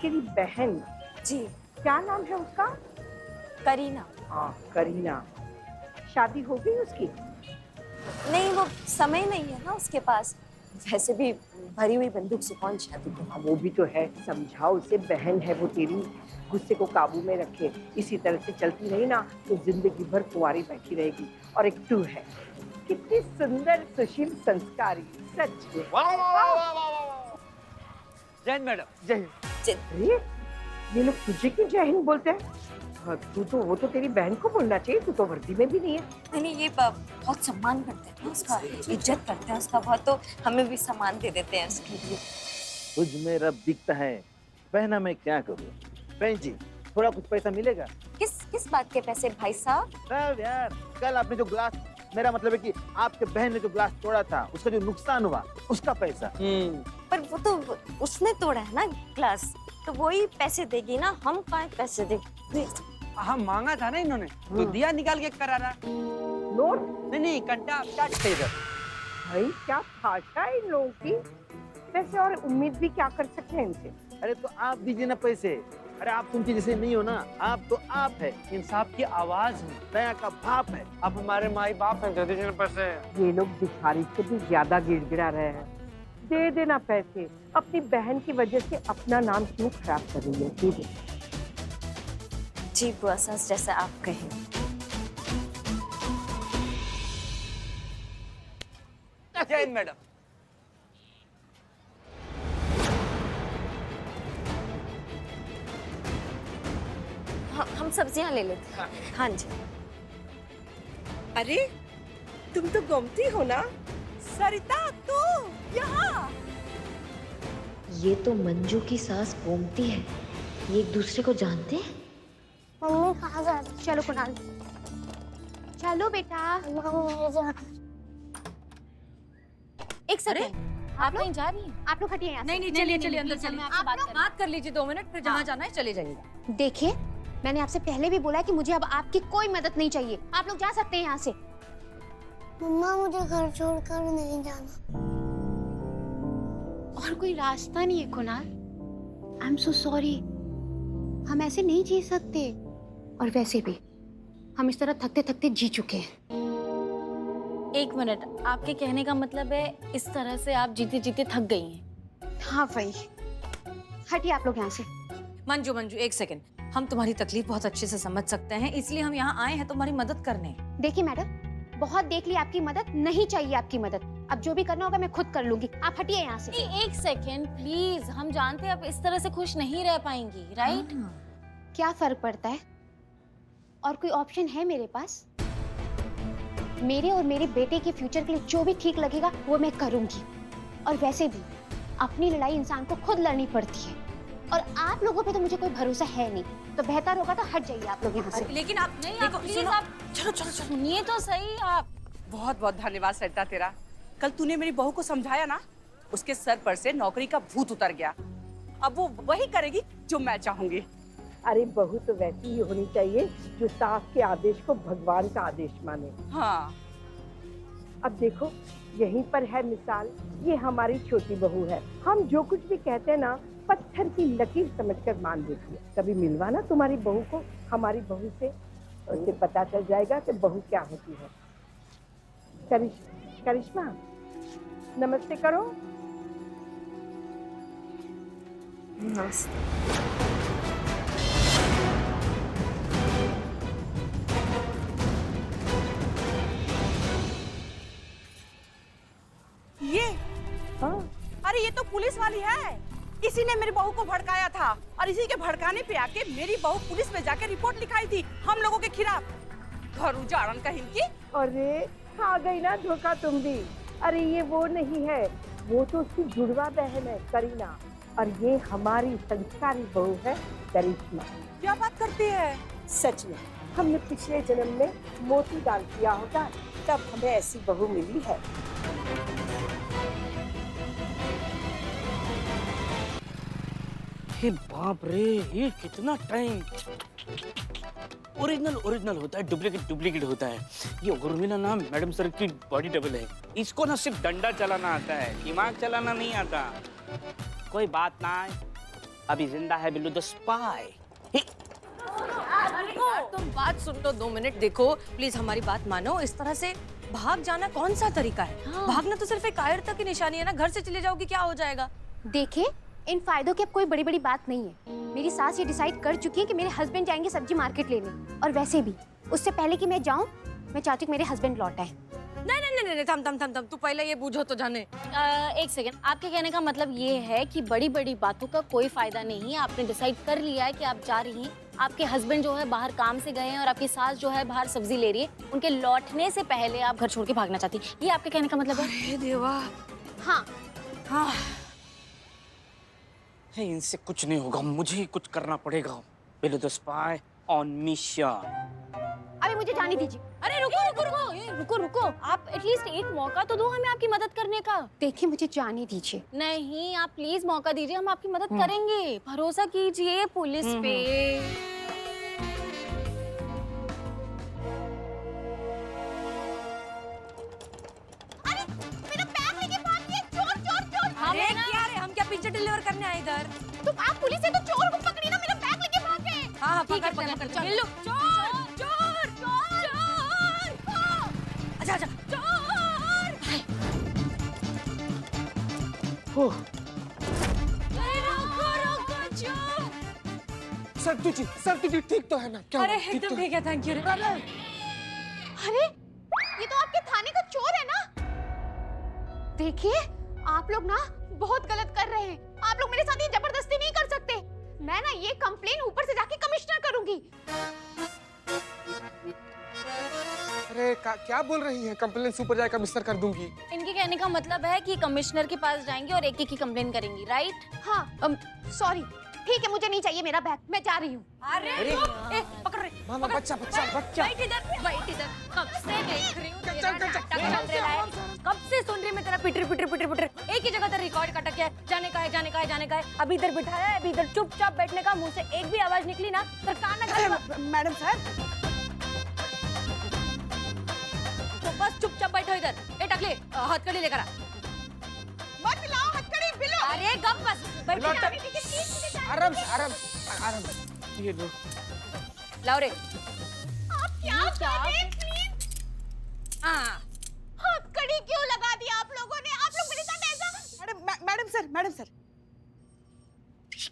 तेरी बहन, जी, क्या नाम है उसका? करीना। हाँ, करीना। शादी हो गई उसकी? नहीं, वो समय नहीं है ना उसके पास। वैसे भी भरी हुई बंदूक से कौन शादी करे। हाँ, वो भी तो है। समझाओ उसे, बहन है वो तेरी। गुस्से को काबू में रखे। इसी तरह से चलती रही ना तो जिंदगी भर कुंवारी बैठी रहेगी। और एक तू है, कितनी सुंदर, सुशील, संस्कारी। सच में। वाह वाह वाह वाह वाह वाह। जय हिंद मैडम, जय हिंद। अरे, ये लोग तुझे क्यों जय हिंद बोलते हैं? हाँ, वो तो तेरी बहन को बोलना चाहिए। तू तो वर्दी में भी नहीं है। नहीं, ये बहुत सम्मान करते हैं ना उसका, इज्जत करते हैं उसका बहुत, तो हमें भी सम्मान दे देते हैं उसके लिए। तुझ में रब दिखता है, बहना मैं क्या करूँ? बहन जी, थोड़ा कुछ पैसा मिलेगा? किस बात के पैसे भाई साहब? सब यार, कल आपने जो ग्लास, मेरा मतलब है कि आपके बहन ने जो ग्लास तोड़ा था, उसका जो नुकसान हुआ, उसका पैसा। पर वो तो उसने तोड़ा है ना ग्लास, तो वही पैसे देगी ना, हम कहाँ पैसे दे। हम मांगा था ना इन्होंने, तो दिया निकाल के करारा। नोट? नहीं, कंटा चाट थे इधर। भाई, क्या भाषा है इन लोगों की। वैसे और उम्मीद भी क्या कर सकते हैं इनसे। अरे तो आप दीजिए ना पैसे। अरे आप उनके जैसे नहीं हो ना, आप तो आप है, इंसाफ की आवाज है, दया का भाप है। अब हमारे माई बाप हैं, दे दीजिए पैसे। ये लोग भिखारी से भी ज्यादा गिड़गिड़ा रहे हैं। दे देना पैसे। अपनी बहन की वजह से अपना नाम क्यों खराब कर रही है? दे दे। जी बुआ सास, जैसा आप कहें। जय हिंद मैडम। हम सब्जियां ले लेते हैं। हाँ जी। अरे, तुम तो गोमती हो ना? सरिता, तू यहाँ? ये तो मंजू की सास गोमती है। ये एक दूसरे को जानते हैं। मम्मी कहाँ जा रही? चलो कुणाल, चलो बेटा। एक सेकंड, आप कहीं जा रही हैं? आप लोग हटिए यहाँ से। नहीं, चलिए अंदर चलिए। आप बात कर लीजिए 2 मिनट, फिर जहाँ जाना है चले जाइएगा। देखिए, मैंने आपसे पहले भी बोला कि मुझे अब आपकी कोई मदद नहीं चाहिए। आप लोग जा सकते हैं यहाँ से। मम्मा, मुझे घर छोड़कर नहीं जाना। और कोई रास्ता नहीं है Kunal. I am so sorry. हम ऐसे नहीं जी सकते। और वैसे भी हम इस तरह थकते थकते जी चुके हैं। 1 मिनट, आपके कहने का मतलब है इस तरह से आप जीते जीते थक गई हैं? हाँ वही। हटिए आप लोग यहाँ से। मंजू 1 सेकंड, हम तुम्हारी तकलीफ बहुत अच्छे से समझ सकते हैं, इसलिए हम यहाँ आए हैं तुम्हारी मदद करने। देखिए मैडम, बहुत देख ली आपकी मदद, नहीं चाहिए आपकी मदद। अब जो भी करना होगा मैं खुद कर लूंगी। आप हटिए यहाँ से। 1 सेकंड प्लीज, हम जानते हैं आप इस तरह से खुश नहीं रह पाएंगी, राइट? क्या फर्क पड़ता है? और कोई ऑप्शन है मेरे पास? मेरे और मेरे बेटे के फ्यूचर के लिए जो भी ठीक लगेगा वो मैं करूंगी। और वैसे भी अपनी लड़ाई इंसान को खुद लड़नी पड़ती है। और आप लोगों पे तो मुझे कोई भरोसा है नहीं, तो बेहतर होगा तो हट जाइए आप लोग यहाँ से। लेकिन आप नहीं, देखो प्लीज आप चलो सुनिए तो सही आप। बहुत बहुत धन्यवाद सरिता तेरा। कल तूने मेरी बहू को समझाया ना, उसके सर पर से नौकरी का भूत उतर गया। अब वो वही करेगी जो मैं चाहूंगी। अरे, बहू तो वैसी ही होनी चाहिए जो सास के आदेश को भगवान का आदेश माने। हाँ, अब देखो, यहीं पर है मिसाल। ये हमारी छोटी बहू है। हम जो कुछ भी कहते हैं ना, पत्थर की लकीर समझकर मान देती है। कभी मिलवाना तुम्हारी बहू को हमारी बहू से, उससे पता चल जाएगा कि बहू क्या होती है। करिश्मा, नमस्ते करो। नमस्ते। ये हाँ, अरे ये तो पुलिस वाली है। इसी ने मेरी बहू को भड़काया था और इसी के भड़काने पे आके मेरी बहू पुलिस में जाके रिपोर्ट लिखाई थी हम लोगों के खिलाफ। घर उजाड़न कहीं की। अरे खा गई ना धोखा तुम भी। अरे ये वो नहीं है, वो तो उसकी जुड़वा बहन है करीना। और ये हमारी संस्कारी बहू है करिश्मा। क्या बात करती है? सच में हमने पिछले जन्म में मोती दान किया होगा, तब हमें ऐसी बहू मिली है। हे बाप रे, ये कितना टाइम। ओरिजिनल होता है, डुप्लीकेट होता है। ये उर्मिला ना मैडम सर की बॉडी डबल है। इसको ना सिर्फ डंडा चलाना आता है, दिमाग चलाना नहीं आता। कोई बात ना, अभी जिंदा है बिल्लू द स्पाई। तुम बात सुन लो 2 मिनट। देखो प्लीज हमारी बात मानो। इस तरह से भाग जाना कौन सा तरीका है? हाँ। भागना तो सिर्फ एक कायरता की निशानी है ना। घर से चले जाओगी क्या हो जाएगा? देखिए, इन फायदों की अब कोई बड़ी बड़ी बात नहीं है। मेरी सास ये डिसाइड कर चुकी है कि मेरे हस्बैंड जाएंगे सब्जी मार्केट लेने। और वैसे भी उससे पहले कि मैं जाऊं, मैं चाहती हूँ कि मेरे हस्बैंड लौट आए। नहीं, थम। तू पहले ये बूझो तो जाने। एक सेकंड, आपके कहने का मतलब ये है कि बड़ी बड़ी बातों का कोई फायदा नहीं है। आपने डिसाइड कर लिया है कि आप जा रही हैं। आपके हस्बैंड जो है बाहर काम से गए हैं और आपकी सास जो है बाहर सब्जी ले रही है। उनके लौटने से पहले आप घर छोड़ के भागना चाहती हैं। ये आपके कहने का मतलब है? अरे देवा। हाँ, हाँ। है, इनसे कुछ नहीं होगा, मुझे ही कुछ करना पड़ेगा। Billu the spy on mission. अभी मुझे जाने दीजिए। अरे रुको, आप एटलीस्ट एक मौका तो दो हमें आपकी मदद करने का। देखिए, मुझे जाने दीजिए। नहीं, आप प्लीज मौका दीजिए, हम आपकी मदद करेंगे। भरोसा कीजिए पुलिस पे। अरे क्या रे, हम क्या पिज्जा डिलीवर करने आए इधर? तुम आप पुलिस है तो चोर को पकड़ी ना, मेरा बैग लेके भाग गए। हाँ, ठीक है, पकड़ चल। बिल्लू। चोर। अच्छा। चोर। सर तुझी ठीक तो है ना? क्या अरे हुआ? एकदम ठीक है, थैंक यू। अरे, ये तो आपके थाने का चोर है ना? देखिए, आप लोग ना बहुत गलत कर रहे हैं। आप लोग मेरे साथ ये जबरदस्ती नहीं कर सकते। मैं ना ये कंप्लेन ऊपर से जाके कमिश्नर करूंगी। अरे क्या बोल रही है? कंप्लेन सुपर जाए कमिश्नर कर दूंगी। इनके कहने का मतलब है कि कमिश्नर के पास जाएंगे और एक एक की कंप्लेन करेंगी, राइट? हाँ, सॉरी। ठीक है, मुझे नहीं चाहिए मेरा बैग। मैं जा रही हूँ। अरे पकड़ रही। मामा, बच्चा। बैठ इधर। कब से देख रही हूँ तेरा नाटक चल रहा है। कब से सुन रही मैं तेरा पिटर। एक ही जगह तेरा रिकॉर्ड कटक है। जाने का है। अभी इधर बिठाया है, अभी इधर चुपचाप बैठने का। मुंह से एक भी आवाज निकली ना तो कान ना खा। मैडम सर, तो बस चुपचाप बैठो इधर। ए टकले, हथकड़ी लेकर आ। मत लाओ हथकड़ी बिल्लू। अरे गप बस बैठ। आराम से। ये लो। लाओ रे। आप क्या कर रहे हैं? प्लीज। हाँ। हथकड़ी क्यों लगा दी आप लोगों ने? आप लोग मेरे साथ ऐसा। Madam sir.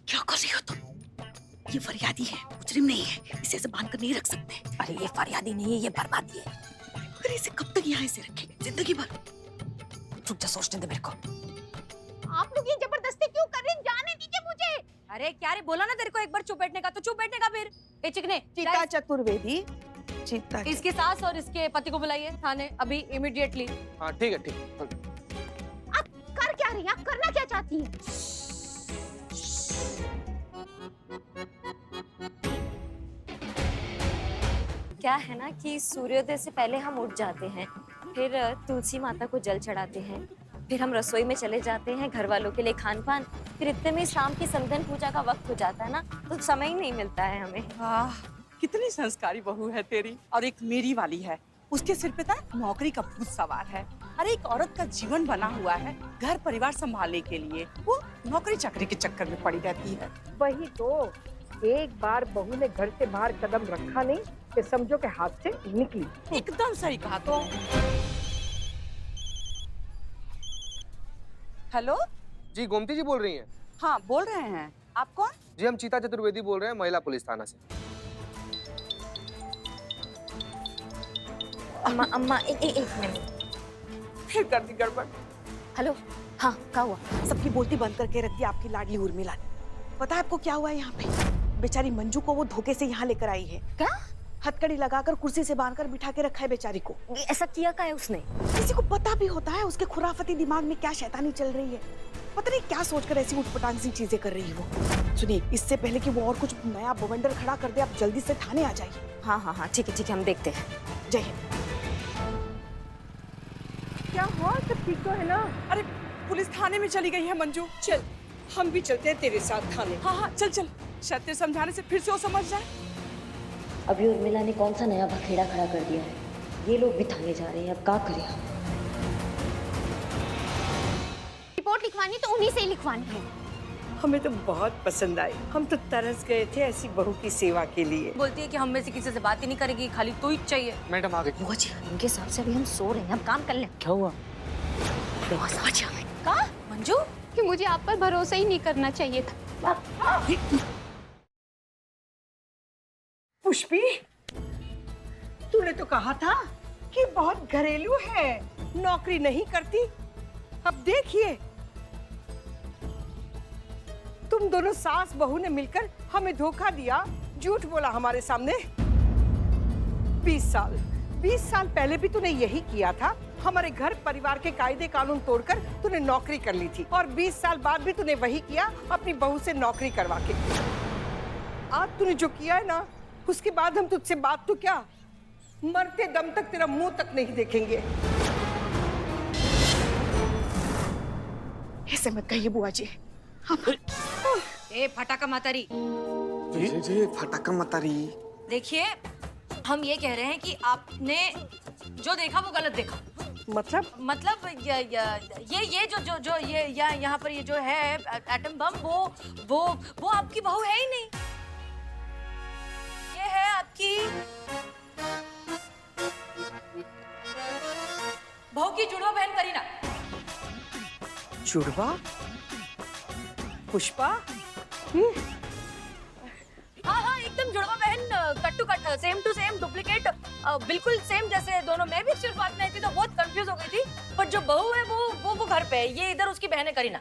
क्या कर रही हो तुम? ये फरियादी है, मुजरिम नहीं है। इसे ऐसे बांध कर नहीं रख सकते। अरे ये फरियादी नहीं है, ये बर्बादी है। अरे इसे कब तक यहाँ ऐसे रखें? जिंदगी भर। रुक जा, सोचने दे मेरे को। आप लोग ये जबरदस्ती क्यों कर रहे हैं? जाने दीजिए मुझे। अरे क्या रे, बोला ना तेरे को एक बार चुप बैठने का, तो चुप बैठने का फिर। ए चिकने, चीता चतुर्वेदी। चीता इसकी सास और इसके पति को बुलाइए थाने अभी, इमीडिएटली। हाँ ठीक है। आप कर क्या रही हैं? आप करना क्या चाहती हैं? क्या है ना कि सूर्योदय से पहले हम उठ जाते हैं, फिर तुलसी माता को जल चढ़ाते हैं, फिर हम रसोई में चले जाते हैं घर वालों के लिए खान पान, फिर इतने में शाम की संध्या पूजा का वक्त हो जाता है ना, तो समय ही नहीं मिलता है हमें। कितनी संस्कारी बहू है तेरी। और एक मेरी वाली है, उसके सिर पे ना नौकरी का भूत सवार है। अरे एक औरत का जीवन बना हुआ है घर परिवार संभालने के लिए, वो नौकरी चाकरी के चक्कर में पड़ी रहती है। वही तो, एक बार बहू ने घर से बाहर कदम रखा नहीं कि समझो के हाथ से निकली। एकदम सही कहा। तो हेलो जी, गोमती जी बोल रही हैं? हाँ बोल रहे हैं, आप कौन? जी, हम चीता चतुर्वेदी बोल रहे हैं, महिला पुलिस थाना से। अम्मा एक मिनट। फिर कर दी गड़बड़। हेलो, हाँ क्या हुआ? सबकी बोलती बंद करके रखती आपकी लाडली उर्मिला ने। पता है आपको क्या हुआ है यहाँ पे? बेचारी मंजू को वो धोखे से यहाँ लेकर आई है। क्या? हथकड़ी लगाकर कुर्सी से बांधकर बिठा के रखा है बेचारी को। ऐसा किया क्या है उसने? किसी को पता भी होता है उसके खुराफती दिमाग में क्या शैतानी चल रही है? पता नहीं क्या सोचकर ऐसी उठपटांग सी चीजें कर रही है वो। सुनिए, इससे पहले कि वो और कुछ नया बवंडर खड़ा कर दे, आप जल्दी से थाने आ जाइए। हाँ ठीक है, हम देखते हैं। जय हिंद। क्या हुआ? सब ठीक तो है ना? अरे पुलिस थाने में चली गई है मंजू। चल हम भी चलते हैं तेरे साथ थाने। हाँ चल शायद तेरे समझाने से फिर से वो समझ जाए। अभी उर्मिला ने कौन सा नया बखेड़ा खड़ा कर दिया है? ये लोग भी थाने जा रहे हैं, अब क्या करें हम? रिपोर्ट लिखवानी तो उन्हीं से ही लिखवानी है। हमें तो बहुत पसंद आई। हम तो तरस गए थे ऐसी बहू की सेवा के लिए। बोलती है कि हम में से किसी से बात ही नहीं करेगी, खाली तू ही चाहिए। मैडम आ गई। बुआ जी उनके हिसाब से अभी हम सो रहे हैं, अब काम कर लें। क्या हुआ? बॉस आ जाए। कहा मंजू कि मुझे आप पर भरोसा ही नहीं करना चाहिए था। पुष्पी, तूने तो कहा था कि बहुत घरेलू है, नौकरी नहीं करती। अब देखिए, तुम दोनों सास बहू ने मिलकर हमें धोखा दिया, झूठ बोला हमारे सामने। 20 साल पहले भी तूने यही किया था। हमारे घर परिवार के कायदे कानून तोड़कर तूने नौकरी कर ली थी, और 20 साल बाद भी तूने वही किया अपनी बहू से नौकरी करवा के। आज तूने जो किया है ना, उसके बाद हम तुझसे बात तो क्या, मरते दम तक तेरा मुंह तक नहीं देखेंगे। ऐसे मत कहिए बुआ जी। ए फटाका मातारी, जी फटाका मतारी। देखिए हम ये कह रहे हैं कि आपने जो देखा वो गलत देखा। मतलब ये जो ये यहाँ पर ये जो है एटम बम, वो आपकी बहू है ही नहीं। ये है आपकी बहू की जुड़वा बहन करीना। जुड़वा? पुष्पा? हाँ एकदम जुड़वा बहन, cut to cut, same to same, duplicate, बिल्कुल सेम जैसे दोनों। मैं भी सिर्फ बात में आई थी तो बहुत कंफ्यूज हो गई थी, पर जो बहू है वो घर पे है, ये इधर उसकी बहन है करीना।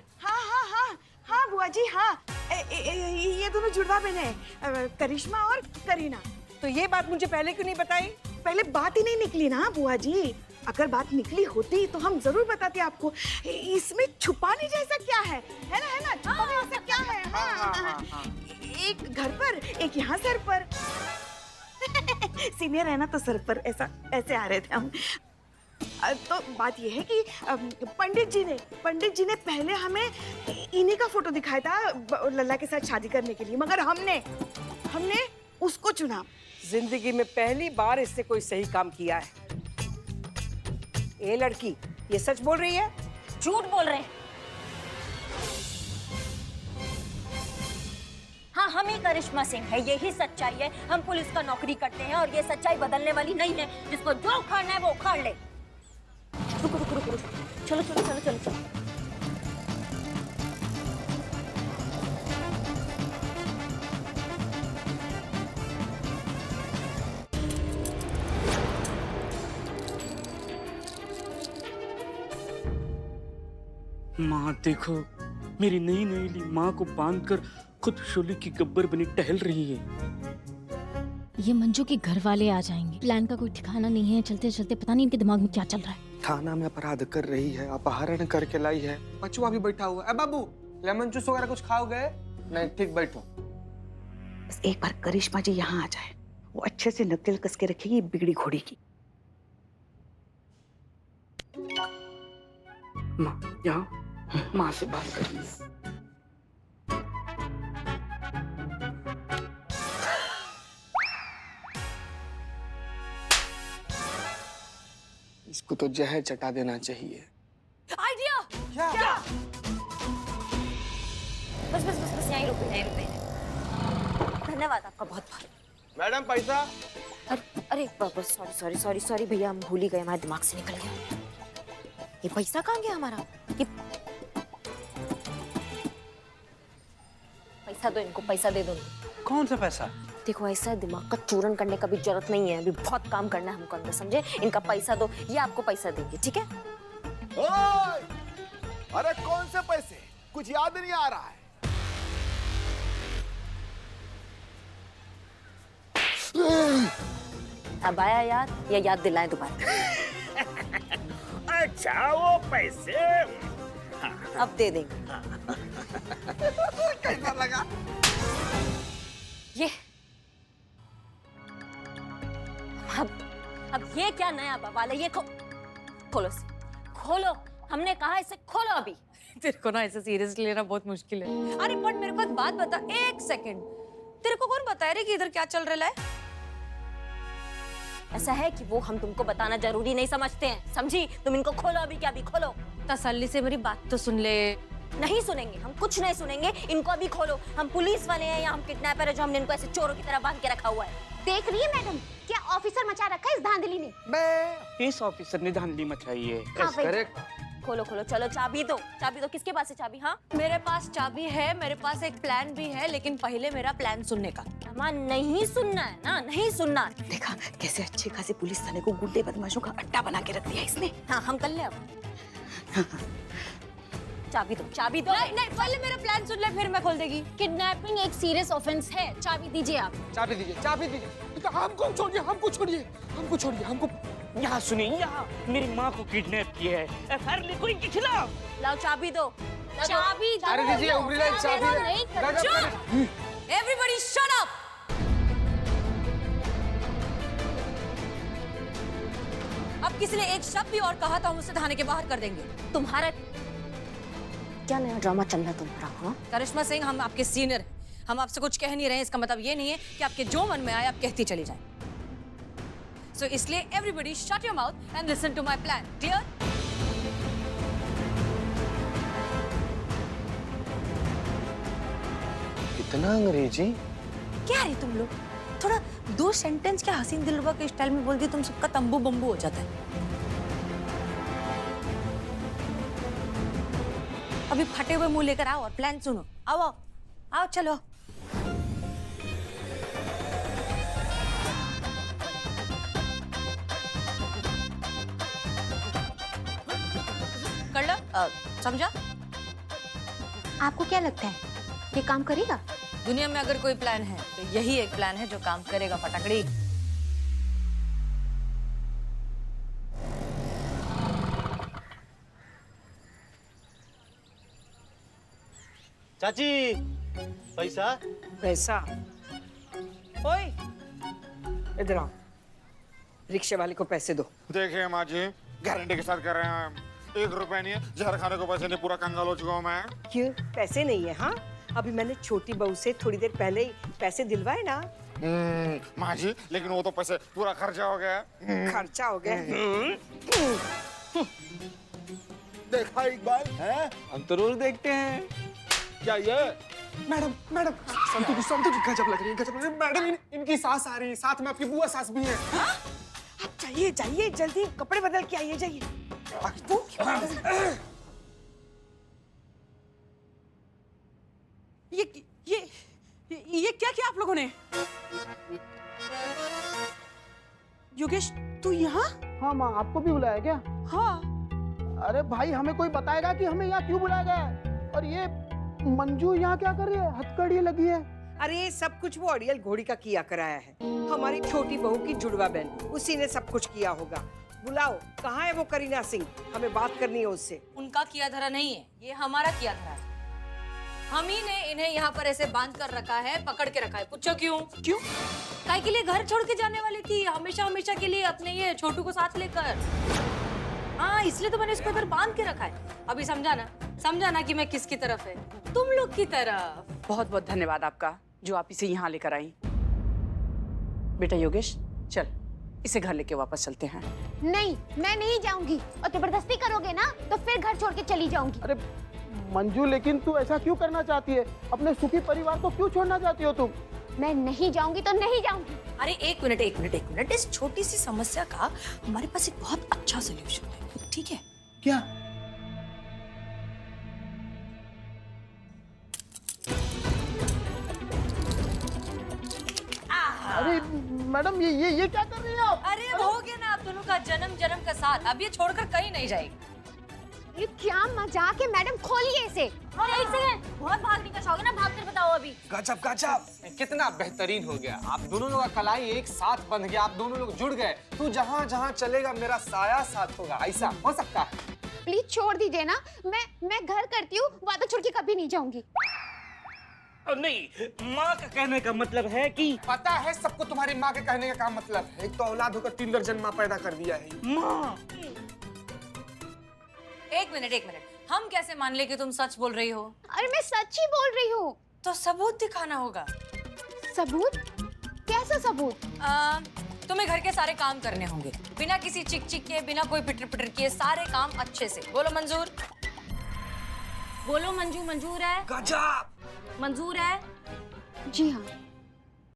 हाँ बुआ जी, हाँ ये दोनों जुड़वा बहन है, करिश्मा और करीना। तो ये बात मुझे पहले क्यों नहीं बताई? पहले बात ही नहीं निकली ना बुआ जी। अगर बात निकली होती तो हम जरूर बताते आपको। इसमें छुपाने जैसा क्या है ना, छुपाने जैसा क्या है? हाँ। एक घर पर, एक यहाँ सर पर। सीनियर है ना तो सर पर ऐसे आ रहे थे हम। तो बात यह है कि पंडित जी ने पहले हमें इन्हीं का फोटो दिखाया था लल्ला के साथ शादी करने के लिए, मगर हमने उसको चुना। जिंदगी में पहली बार इससे कोई सही काम किया है। ये लड़की ये सच बोल रही है? झूठ बोल रहे हैं। हाँ हम ही करिश्मा सिंह है, यही सच्चाई है। हम पुलिस का नौकरी करते हैं और ये सच्चाई बदलने वाली नहीं है। जिसको जो उखाड़ना है वो उखाड़ ले। रुको, चलो। माँ देखो, मेरी नई नईली माँ को बांधकर खुद शोले की गब्बर बनी टहल रही है। ये मंजू के घर वाले आ जाएंगे, प्लान का कोई ठिकाना नहीं है। चलते चलते पता नहीं इनके दिमाग में क्या चल रहा है। थाना में अपराध कर रही है, अपहरण करके लाई है। बचुआ भी बैठा हुआ है। बाबू लेमन जूस वगैरह कुछ खाओगे? नहीं, ठीक बैठो। बस एक बार करिश्मा जी यहाँ आ जाए, वो अच्छे से नकेल कस के रखेगी बिगड़ी घोड़ी की। माँ यहाँ माँ से बात करनी है। इसको तो जहर चटा देना चाहिए। आइडिया क्या? बस यहीं रुके। धन्यवाद आपका बहुत बहुत। मैडम पैसा। अरे सॉरी भैया, हम भूल ही गए, हमारे दिमाग से निकल गया। ये पैसा कहाँ गया हमारा? ये पैसा दो इनको, पैसा दे दो इनको। कौन सा पैसा? देखो ऐसा दिमाग का चूरन करने का भी जरूरत नहीं है, अभी बहुत काम करना है हमको अंदर, समझे? इनका पैसा दो, ये आपको पैसा देंगे, ठीक है? ओए! अरे कौन से पैसे? कुछ याद नहीं आ रहा है। अब आया याद, या याद दिलाएं दोबारा? अच्छा वो पैसे अब दे देंगे। कैसा लगा? ये अब ये क्या नया बवाल है? ये खोलो, हमने कहा इसे खोलो अभी। तेरे को ना ऐसे सीरियसली लेना बहुत मुश्किल है। अरे बट मेरे को एक बात बता, एक सेकंड, तेरे को कौन बता रही कि इधर क्या चल रहा है? ऐसा है कि वो हम तुमको बताना जरूरी नहीं समझते हैं, समझी? तुम इनको खोलो अभी, क्या अभी खोलो। तसल्ली से मेरी बात तो सुन ले। नहीं सुनेंगे, हम कुछ नहीं सुनेंगे। इनको अभी खोलो। हम पुलिस वाले हैं या हम किडनैपर है जो हमने इनको ऐसे चोरों की तरह बांध के रखा हुआ है। देख रही है मैडम, क्या ऑफिसर मचा रखा है इस धांधली ने। इस ऑफिसर ने धांधली मचाई है। हाँ भाई। करेक्ट। खोलो खोलो, चलो चाबी दो, चाबी दो। किसके पास है चाबी? हाँ, मेरे पास चाबी है, मेरे पास एक प्लान भी है, लेकिन पहले मेरा प्लान सुनने का। अम्मा नहीं सुनना है ना, नहीं सुनना। देखा कैसे अच्छे खासे पुलिस थाने को गुंडे बदमाशों का अड्डा बना के रख दिया इसने। हाँ, हम कर ले अब। चाबी दो, चाबी दो। नहीं नहीं, पहले मेरा प्लान सुन ले, फिर मैं खोल देगी। किडनैपिंग एक सीरियस ऑफेंस है, चाबी दीजिए आप। चाबी दीजिए, चाबी दीजिए। तो हमको छोड़िए, हमको छोड़िए, हमको छोड़िए, हमको। यहाँ सुनिए, यहाँ मेरी माँ को किडनैप किया है। एफआईआर लिखो इनके खिलाफ। लाओ चाबी दो। चाबी दो। अरे दीजिए, उबरी लाइन चाबी। नहीं एवरीबॉडी शट अप। अब किसी ने एक शब्द भी और कहा तो हम उसे थाने के बाहर कर देंगे। तुम्हारा क्या नया ड्रामा चल रहा है तुम्हारा? हाँ, करिश्मा सिंह, हम आपके सीनियर हैं, हम आपसे कुछ कह नहीं रहे हैं। इसका मतलब ये नहीं है कि आपके जो मन में आए आप कहती चली जाएं। सो इसलिए everybody shut your mouth and listen to my plan. Clear? इतना अंग्रेजी? क्या है तुम लोग? थोड़ा दो सेंटेंस क्या हसीन दिलरुबा के स्टाइल में बोल दिए, तुम सबका तंबू बम्बू हो जाता है। अभी फटे हुए मुंह लेकर आओ और प्लान सुनो। आओ आओ आओ, चलो। कर लो, समझा? आपको क्या लगता है ये काम करेगा? दुनिया में अगर कोई प्लान है तो यही एक प्लान है जो काम करेगा। फटाकड़ी। चाची पैसा। पैसा? ओए, इधर आओ। रिक्शे वाले को पैसे दो। देखिए माँ जी, गारंटी के साथ कर रहे हैं। 1 रुपया नहीं है, जहर खाने को पैसे नहीं, पूरा कंगाल हो चुका हूँ मैं। क्यों पैसे नहीं है? हाँ, अभी मैंने छोटी बहू से थोड़ी देर पहले ही पैसे दिलवाए ना। माँ जी, लेकिन वो तो पैसे पूरा खर्चा हो गया। खर्चा हो गया। देखा इकबाल है? हम तो रोज देखते हैं। क्या ये? मैडम, मैडम, संतु जी गजब लग रही है, गजब लग रही है। मैडम, इनकी सास आ रही है, साथ में आपकी बुआ सास भी है। आप जाइए जाइए, जल्दी कपड़े बदल के आइए, जाइए। ये क्या किया आप लोगों ने? योगेश, तू यहाँ? हाँ माँ, आपको भी बुलाया क्या? हाँ। अरे भाई, हमें कोई बताएगा कि हमें यहाँ क्यों बुलाया गया है? और ये मंजू यहाँ क्या कर रही है? हथकड़ी लगी है। अरे सब कुछ वो अड़ियल घोड़ी का किया कराया है। हमारी छोटी बहू की जुड़वा बहन, उसी ने सब कुछ किया होगा। बुलाओ, कहाँ है वो करीना सिंह? हमें बात करनी है उससे। उनका किया धरा नहीं है, ये हमारा किया धरा है। हम ही ने इन्हें यहाँ पर ऐसे बांध कर रखा है, पकड़ के रखा है। पूछो क्यों? क्यों? काय के लिए घर छोड़ के जाने वाली थी, हमेशा हमेशा के लिए अपने ये छोटू को साथ लेकर। हाँ, इसलिए तो मैंने इसको इधर बांध के रखा है। अभी समझा ना कि मैं किसकी तरफ है? तुम लोग की तरफ। बहुत बहुत धन्यवाद आपका जो आप इसे यहाँ लेकर आई। बेटा योगेश, चल इसे घर लेके वापस चलते हैं। नहीं, मैं नहीं जाऊंगी। और जबरदस्ती करोगे ना तो फिर घर छोड़ के चली जाऊंगी। अरे मंजू, लेकिन तू ऐसा क्यों करना चाहती है? अपने सुखी परिवार को क्यों छोड़ना चाहती हो तुम? मैं नहीं जाऊंगी तो नहीं जाऊंगी। अरे एक मिनट, इस छोटी सी समस्या का हमारे पास एक बहुत अच्छा सोल्यूशन है, ठीक है? क्या? अरे मैडम, ये क्या कर रही हो? अरे हो गया ना आप दोनों का जन्म का साथ। अब ये छोड़कर कहीं नहीं जाएगी। ये क्या मजाक है मैडम, खोलिए इसे। और एक सेकंड, बहुत भागने का शौक है ना, भाग कर बताओ अभी। गजब गजब, कितना बेहतरीन हो गया। आप दोनों लोग का कलाई एक साथ बंध गया, आप दोनों लोग जुड़ गए। तू जहाँ जहाँ चलेगा मेरा साया साथ होगा, ऐसा हो सकता है? प्लीज छोड़ दीजिए ना, मैं घर करती हूँ, वादा छोड़ के कभी नहीं जाऊंगी। नहीं, माँ का कहने का मतलब है कि पता है सबको तुम्हारी माँ के कहने का मतलब है। एक तो औलाद होकर 3 दर्जन माँ पैदा कर दिया है। माँ। एक मिनट, हम कैसे मान ले कि तुम सच बोल रही हो? अरे मैं सच ही बोल रही हूँ। तो सबूत दिखाना होगा। सबूत? कैसा सबूत? तुम्हें घर के सारे काम करने होंगे, बिना किसी चिक चिक के, बिना कोई पिटर पिटर किए, सारे काम अच्छे से। बोलो मंजूर? बोलो मंजू, मंजूर है? गजब। मंजूर है? जी हाँ।